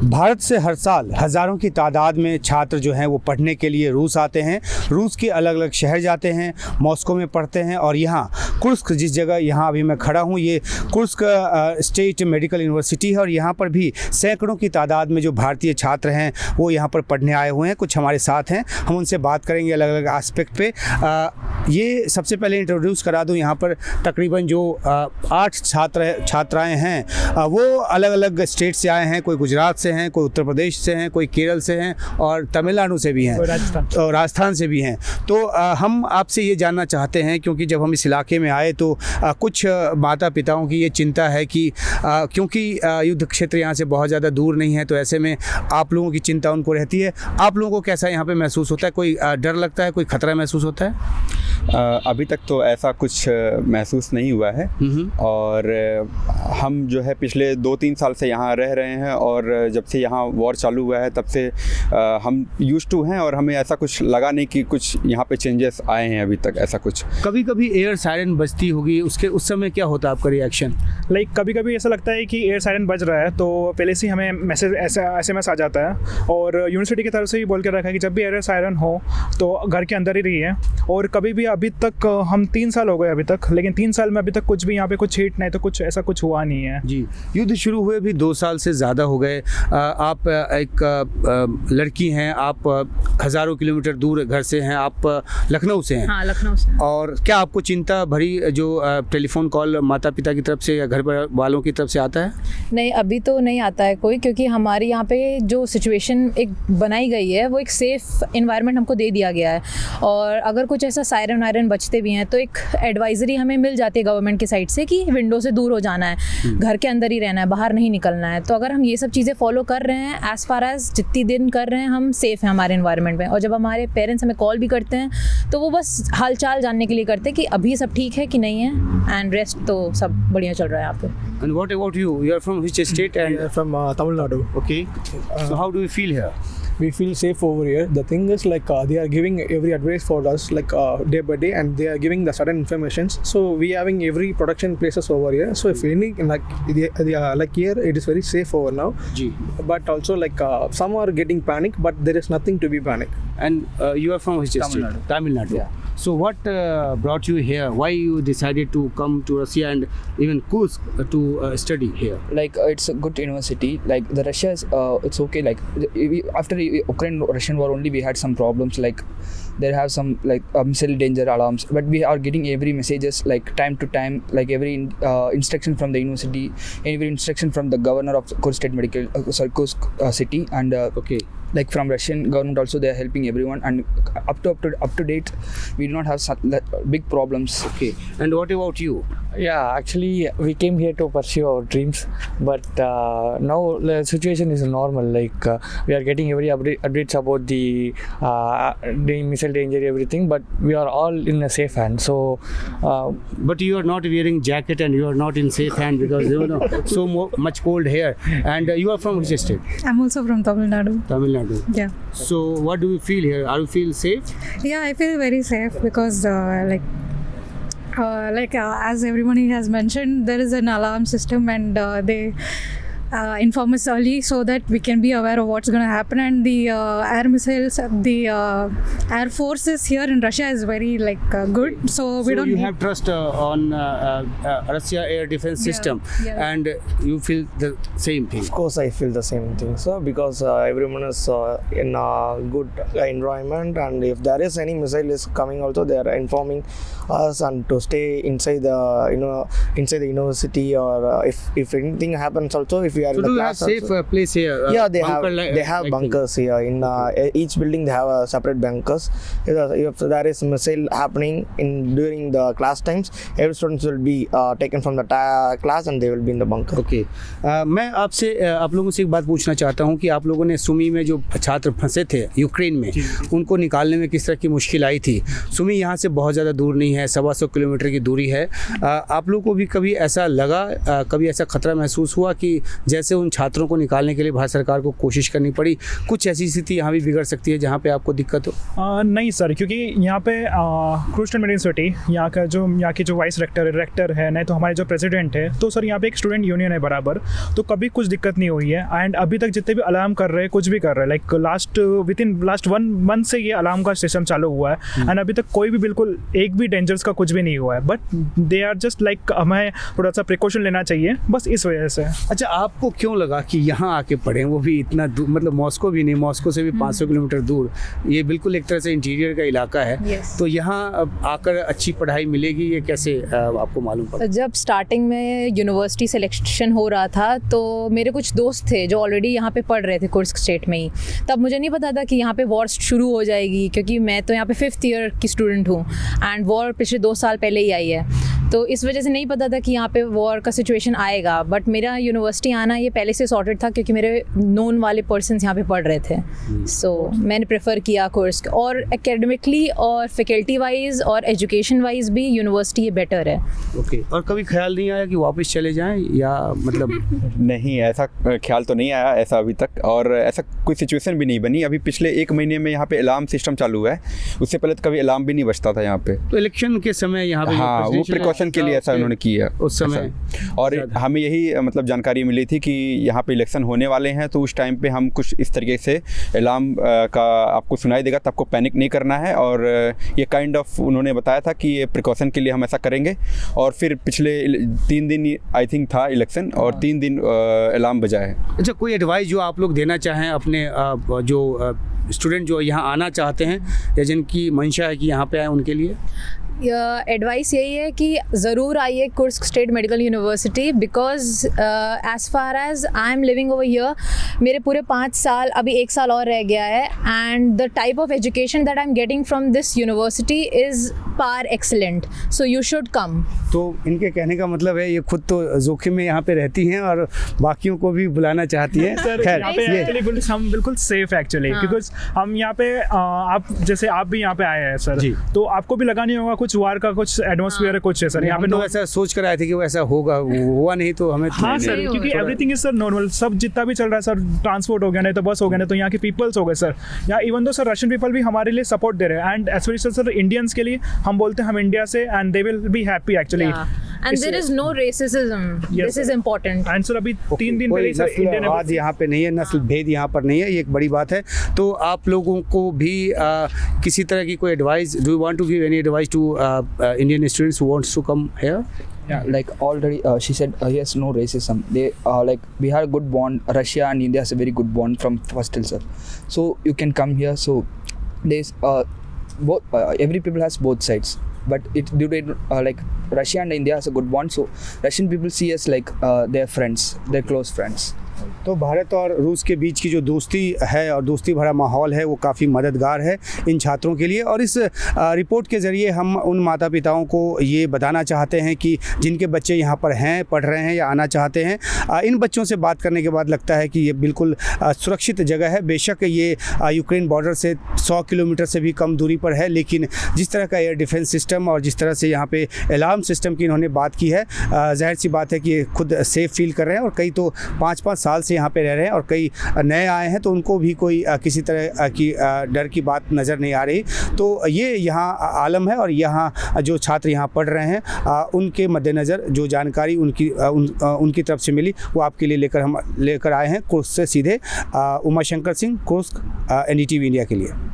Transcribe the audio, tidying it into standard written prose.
भारत से हर साल हज़ारों की तादाद में छात्र जो हैं वो पढ़ने के लिए रूस आते हैं। रूस के अलग अलग शहर जाते हैं, मॉस्को में पढ़ते हैं और यहाँ कुर्स्क, जिस जगह यहाँ अभी मैं खड़ा हूँ, ये कुर्स्क स्टेट मेडिकल यूनिवर्सिटी है और यहाँ पर भी सैकड़ों की तादाद में जो भारतीय छात्र हैं वो यहाँ पर पढ़ने आए हुए हैं। कुछ हमारे साथ हैं, हम उनसे बात करेंगे अलग अलग एस्पेक्ट पे। ये सबसे पहले इंट्रोड्यूस करा दूँ, यहाँ पर तकरीबन जो 8 छात्राएँ हैं वो अलग अलग स्टेट से आए हैं। कोई गुजरात से हैं, कोई उत्तर प्रदेश से हैं, कोई केरल से हैं और तमिलनाडु से भी हैं और राजस्थान से भी हैं। तो हम आपसे ये जानना चाहते हैं, क्योंकि जब हम इस इलाके में आए तो कुछ माता पिताओं की ये चिंता है कि क्योंकि युद्ध क्षेत्र यहाँ से बहुत ज़्यादा दूर नहीं है, तो ऐसे में आप लोगों की चिंता उनको रहती है। आप लोगों को कैसा यहाँ पे महसूस होता है? कोई डर लगता है, कोई खतरा महसूस होता है? अभी तक तो ऐसा कुछ महसूस नहीं हुआ है और हम जो है पिछले 2-3 साल से यहाँ रह रहे हैं और जब से यहाँ वॉर चालू हुआ है तब से हम यूज्ड टू हैं और हमें ऐसा कुछ लगा नहीं कि कुछ यहाँ पे चेंजेस आए हैं अभी तक। ऐसा कुछ कभी कभी एयर सायरन बजती होगी, उस समय क्या होता है आपका रिएक्शन? कभी कभी ऐसा लगता है कि एयर सायरन बज रहा है तो पहले से हमें मैसेज SMS आ जाता है और यूनिवर्सिटी की तरफ से भी बोल के रखा है कि जब भी एयर सायरन हो तो घर के अंदर ही रहिए। और कभी भी अभी तक हम 3 साल हो गए अभी तक, लेकिन 3 साल में अभी तक कुछ भी यहाँ पे कुछ हिट नहीं, तो कुछ ऐसा कुछ हुआ नहीं है जी। युद्ध शुरू हुए भी 2 साल से ज़्यादा हो गए। आप एक लड़की हैं, आप हज़ारों किलोमीटर दूर घर से हैं, आप लखनऊ से हैं। हाँ, लखनऊ से। और क्या आपको चिंता भरी जो टेलीफोन कॉल माता पिता की तरफ से या घर पर वालों की तरफ से आता है? नहीं, अभी तो नहीं आता है कोई, क्योंकि हमारे यहाँ पे जो सिचुएशन एक बनाई गई है वो एक सेफ़ इन्वायरमेंट हमको दे दिया गया है। और अगर कुछ ऐसा सायरन वायरन बचते भी हैं तो एक एडवाइजरी हमें मिल जाती है गवर्नमेंट की साइड से कि विंडो से दूर हो जाना है, घर के अंदर ही रहना है, बाहर नहीं निकलना है। तो अगर हम ये सब चीज़ें फॉलो कर रहे हैं, एज़ फार एज जितनी दिन कर रहे हैं, हम सेफ़ हैं हमारे इन्वायरमेंट में। और जब हमारे पेरेंट्स हमें कॉल भी करते हैं तो वो बस हाल चाल जानने के लिए करते हैं कि अभी सब ठीक है कि नहीं है, एंड रेस्ट तो सब बढ़िया चल रहा है यहाँ पे। And what about you? You are from which state? And We are from Tamil Nadu. okay. So how do you feel here? We feel safe over here. The thing is they are giving every advice for us day by day, and they are giving the sudden informations. So we having every production places over here. So if any like here, it is very safe over now. Ji. But also some are getting panic, but there is nothing to be panic. And you are from which state? Tamil Nadu. Yeah. So what brought you here? Why you decided to come to Russia and even Kursk to study here? It's a good university. The Russia is it's okay. After Ukraine-Russian war only we had some problems. There have some missile danger alarms, but we are getting every messages time to time, every instruction from the university, every instruction from the governor of Kursk State Medical Kursk city, and Okay. From Russian government also they are helping everyone, and up to date we do not have such big problems. Okay. And what about you? Yeah, actually we came here to pursue our dreams, but now the situation is normal. We are getting every updates about the missile danger, everything, but we are all in a safe hand. So But you are not wearing jacket and you are not in safe hand because you know so much cold here. And you are from which state? I'm also from Tamil Nadu. Tamil Nadu. Yeah. So what do you feel here? Are you feel safe? Yeah, I feel very safe because as everybody has mentioned, there is an alarm system, and they inform us early so that we can be aware of what's going to happen. And the air missiles, the air forces here in Russia is very good, so we don't you need. have trust on Russia air defense system. Yeah. And you feel the same thing. Of course, I feel the same thing, sir, because everyone is in a good environment, and if there is any missile is coming, also they are informing us and to stay inside the inside the university, or if anything happens, also if we are So in do the you have class safe also, place here? yeah, they bunker have like bunkers here in each building. They have a separate bunkers. If there is missile happening during the class times, every students will be taken from the class and they will be in the bunker. Okay मैं आपसे आप लोगों से एक बात पूछना चाहता हूं कि आप लोगों ने सुमी में जो छात्र फंसे थे यूक्रेन में, उनको निकालने में किस तरह की मुश्किल आई थी? सुमी यहाँ से बहुत ज़्यादा दूर नहीं है, 125 किलोमीटर की दूरी है। आप लोगों को भी कभी ऐसा लगा, कभी ऐसा खतरा महसूस हुआ कि जैसे उन छात्रों को निकालने के लिए भारत सरकार को कोशिश करनी पड़ी, कुछ ऐसी स्थिति यहाँ भी बिगड़ सकती है जहाँ पे आपको दिक्कत हो? नहीं सर, क्योंकि यहाँ पे क्रूज एंड यूनिवर्सिटी यहाँ की जो वाइस रेक्टर है, नहीं तो हमारे जो प्रेसिडेंट है, तो सर यहाँ पे एक स्टूडेंट यूनियन है बराबर, तो कभी कुछ दिक्कत नहीं हुई है। एंड अभी तक जितने भी अलार्म कर रहे हैं, कुछ भी कर रहे हैं, like with in last 1 month से ये अलार्म का सिस्टम चालू हुआ है। एंड अभी तक कोई भी बिल्कुल एक भी डेंजर्स का कुछ भी नहीं हुआ है, but they are just like हमें थोड़ा सा प्रिकॉशन लेना चाहिए, बस इस वजह से। अच्छा, आपको क्यों लगा कि यहाँ आके पढ़ें, वो भी इतना दूर, मतलब मॉस्को भी नहीं, मॉस्को से भी 500 किलोमीटर दूर, ये बिल्कुल एक तरह से इंटीरियर का इलाका है। Yes. तो यहाँ आकर अच्छी पढ़ाई मिलेगी, ये कैसे आपको मालूम पड़ा? जब स्टार्टिंग में यूनिवर्सिटी सिलेक्शन हो रहा था तो मेरे कुछ दोस्त थे जो ऑलरेडी यहाँ पे पढ़ रहे थे कुर्स्क स्टेट में ही। तब मुझे नहीं पता था कि यहाँ पे वॉर शुरू हो जाएगी, क्योंकि मैं तो यहाँ पे 5th ईयर की स्टूडेंट हूँ एंड वॉर पिछले 2 साल पहले ही आई है, तो इस वजह से नहीं पता था कि यहाँ पे वॉर का सिचुएशन आएगा। बट मेरा यूनिवर्सिटी आना ये पहले से सॉर्टेड था, क्योंकि मेरे नोन वाले पर्सन्स यहाँ पे पढ़ रहे थे। सो मैंने प्रेफर किया कुर्स्क, और एकेडमिकली और फैकल्टी वाइज और एजुकेशन वाइज भी यूनिवर्सिटी ये बेटर है। ओके। और कभी ख्याल नहीं आया कि वापस चले जाएं, या मतलब नहीं, ऐसा ख्याल तो नहीं आया ऐसा अभी तक, और ऐसा कोई सिचुएशन भी नहीं बनी। अभी पिछले 1 महीने में यहाँ पे अलार्म सिस्टम चालू हुआ है, उससे पहले तो कभी अलार्म भी नहीं बजता था यहाँ पे। तो इलेक्शन के समय यहाँ पे हाँ, वो प्रिकॉशन के लिए ऐसा उन्होंने किया उस समय। और हमें यही मतलब जानकारी मिली थी कि यहाँ पे इलेक्शन होने वाले हैं, तो उस टाइम पे हम कुछ इस तरीके से अलार्म का आपको सुनाई देगा, तो आपको पैनिक नहीं करना है। और ये काइंड ऑफ उन्होंने बताया था कि ये प्रिकॉशन के लिए हम ऐसा करेंगे। और फिर पिछले 3 दिन आई थिंक था इलेक्शन, और 3 दिन अलार्म बजा है। अच्छा, कोई एडवाइस जो आप लोग देना चाहें अपने जो स्टूडेंट जो यहाँ आना चाहते हैं या जिनकी मंशा है कि यहाँ पे आए, उनके लिए? एडवाइस यही है कि ज़रूर आइए Kursk State Medical University, because as far as I am living over here, मेरे पूरे 5 साल, अभी 1 साल और रह गया है, and the type of education that I am getting from this university is par excellent, so you should come. तो इनके कहने का मतलब है ये खुद तो जोखिम में यहाँ पे रहती हैं और बाकियों को भी बुलाना चाहती हैं। सर यहाँ पे एक्चुअली हम बिल्कुल सेफ एक्चुअली, बिकॉज हम यहाँ पे आप जैसे आप भी यहाँ पे आए हैं सर, तो आपको भी लगा नहीं होगा कुछ वार का कुछ एटमॉस्फेयर है कुछ है सर यहाँ पे। तो ऐसा सोच कर आए थे कि वो ऐसा होगा, हुआ नहीं, तो हमें हाँ सर, क्योंकि एवरीथिंग इज सर नॉर्मल, सब जितना भी चल रहा है सर, ट्रांसपोर्ट हो गया, नहीं तो बस हो गया, नहीं तो यहाँ के पीपल्स हो गए सर। यहाँ even though sir Russian people भी हमारे लिए सपोर्ट दे रहे हैं, एंड एस्पेशली सर इंडियंस के लिए हम बोलते हैं हम इंडिया से, and they will be happy actually. And there is no racism. This is important. And sir अभी 3 दिन पहले सर इंडियन आज यहाँ पे नहीं है, नस्ल भेद यहाँ पर नहीं है, ये एक बड़ी बात है। तो आप लोगों को भी किसी तरह की कोई advice, do you want to give any advice to Indian students who wants to come here? Yeah, like already she said yes, no racism. They like we had a good bond. Russia and India has a very good bond from first till sir. So you can come here. So there's both every people has both sides. But it due to like Russia and India has a good bond. So Russian people see us like their friends, their close friends. तो भारत और रूस के बीच की जो दोस्ती है और दोस्ती भरा माहौल है वो काफ़ी मददगार है इन छात्रों के लिए। और इस रिपोर्ट के ज़रिए हम उन माता पिताओं को ये बताना चाहते हैं कि जिनके बच्चे यहाँ पर हैं, पढ़ रहे हैं या आना चाहते हैं, इन बच्चों से बात करने के बाद लगता है कि ये बिल्कुल सुरक्षित जगह है। बेशक ये यूक्रेन बॉर्डर से 100 किलोमीटर से भी कम दूरी पर है, लेकिन जिस तरह का एयर डिफेंस सिस्टम और जिस तरह से यहाँ पे अलार्म सिस्टम की इन्होंने बात की है, जाहिर सी बात है कि ये खुद सेफ़ फील कर रहे हैं। और कई तो 5-5 साल से यहाँ पे रह रहे हैं और कई नए आए हैं, तो उनको भी कोई किसी तरह की डर की बात नज़र नहीं आ रही। तो ये यहाँ आलम है, और यहाँ जो छात्र यहाँ पढ़ रहे हैं उनके मद्देनज़र जो जानकारी उनकी तरफ से मिली वो आपके लिए लेकर आए हैं कुर्स्क से सीधे। Uma Shankar Singh, Kursk, NDTV India के लिए।